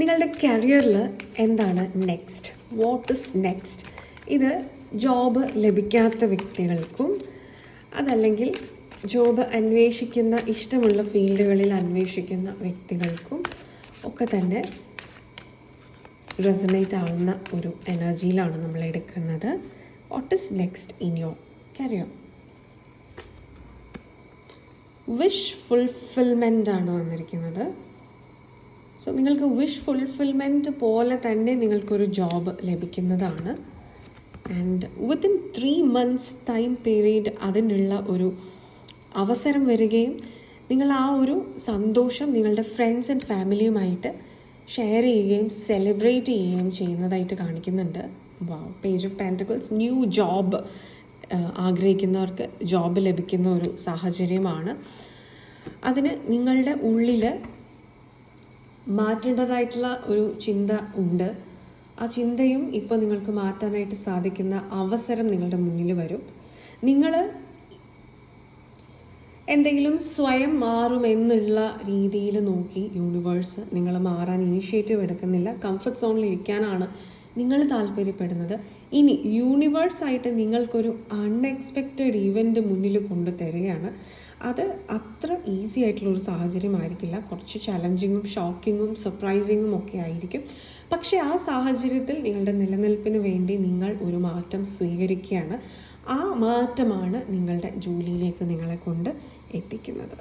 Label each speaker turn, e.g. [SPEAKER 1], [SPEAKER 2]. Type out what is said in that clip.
[SPEAKER 1] നിങ്ങളുടെ കരിയറിൽ എന്താണ് നെക്സ്റ്റ്, വാട്ട് ഇസ് നെക്സ്റ്റ്? ഇത് ജോബ് ലഭിക്കാത്ത വ്യക്തികൾക്കും അതല്ലെങ്കിൽ ജോബ് അന്വേഷിക്കുന്ന ഇഷ്ടമുള്ള ഫീൽഡുകളിൽ അന്വേഷിക്കുന്ന വ്യക്തികൾക്കും ഒക്കെ തന്നെ റെസണേറ്റ് ആവുന്ന ഒരു എനർജിയിലാണ് നമ്മൾ എടുക്കുന്നത്. What is next in your career? Wish fulfilment ആണ് വന്നിരിക്കുന്നത്. സോ നിങ്ങൾക്ക് വിഷ് ഫുൾഫിൽമെൻറ്റ് പോലെ തന്നെ നിങ്ങൾക്കൊരു ജോബ് ലഭിക്കുന്നതാണ്. And within 3 months time period അതിനുള്ള ഒരു അവസരം വരികയും നിങ്ങൾ ആ ഒരു സന്തോഷം നിങ്ങളുടെ ഫ്രണ്ട്സ് ആൻഡ് ഫാമിലിയുമായിട്ട് ഷെയർ ചെയ്യുകയും സെലിബ്രേറ്റ് ചെയ്യുകയും ചെയ്യുന്നതായിട്ട് കാണിക്കുന്നുണ്ട്. Page of pentacles, new job ആഗ്രഹിക്കുന്നവർക്ക് ജോബ് ലഭിക്കുന്ന ഒരു സാഹചര്യമാണ്. അതിന് നിങ്ങളുടെ ഉള്ളിൽ മാറ്റേണ്ടതായിട്ടുള്ള ഒരു ചിന്ത ഉണ്ട്. ആ ചിന്തയും ഇപ്പോൾ നിങ്ങൾക്ക് മാറ്റാനായിട്ട് സാധിക്കുന്ന അവസരം നിങ്ങളുടെ മുന്നിൽ വരും. നിങ്ങൾ എന്തെങ്കിലും സ്വയം മാറുമെന്നുള്ള രീതിയിൽ നോക്കി യൂണിവേഴ്സ് നിങ്ങൾ മാറാൻ ഇനിഷ്യേറ്റീവ് എടുക്കുന്നില്ല. കംഫർട്ട് സോണിൽ ഇരിക്കാനാണ് നിങ്ങൾ താല്പര്യപ്പെടുന്നത്. ഇനി യൂണിവേഴ്സായിട്ട് നിങ്ങൾക്കൊരു അൺഎക്സ്പെക്റ്റഡ് ഈവൻറ്റ് മുന്നിൽ കൊണ്ടു തരികയാണ്. അത് അത്ര ഈസി ആയിട്ടുള്ളൊരു സാഹചര്യമായിരിക്കില്ല. കുറച്ച് ചലഞ്ചിങ്ങും ഷോക്കിങ്ങും സർപ്രൈസിങ്ങും ഒക്കെ ആയിരിക്കും. പക്ഷേ ആ സാഹചര്യത്തിൽ നിങ്ങളുടെ നിലനിൽപ്പിന് വേണ്ടി നിങ്ങൾ ഒരു മാറ്റം സ്വീകരിക്കുകയാണ്. ആ മാറ്റമാണ് നിങ്ങളുടെ ജോലിയിലേക്ക് നിങ്ങളെ കൊണ്ട് എത്തിക്കുന്നത്.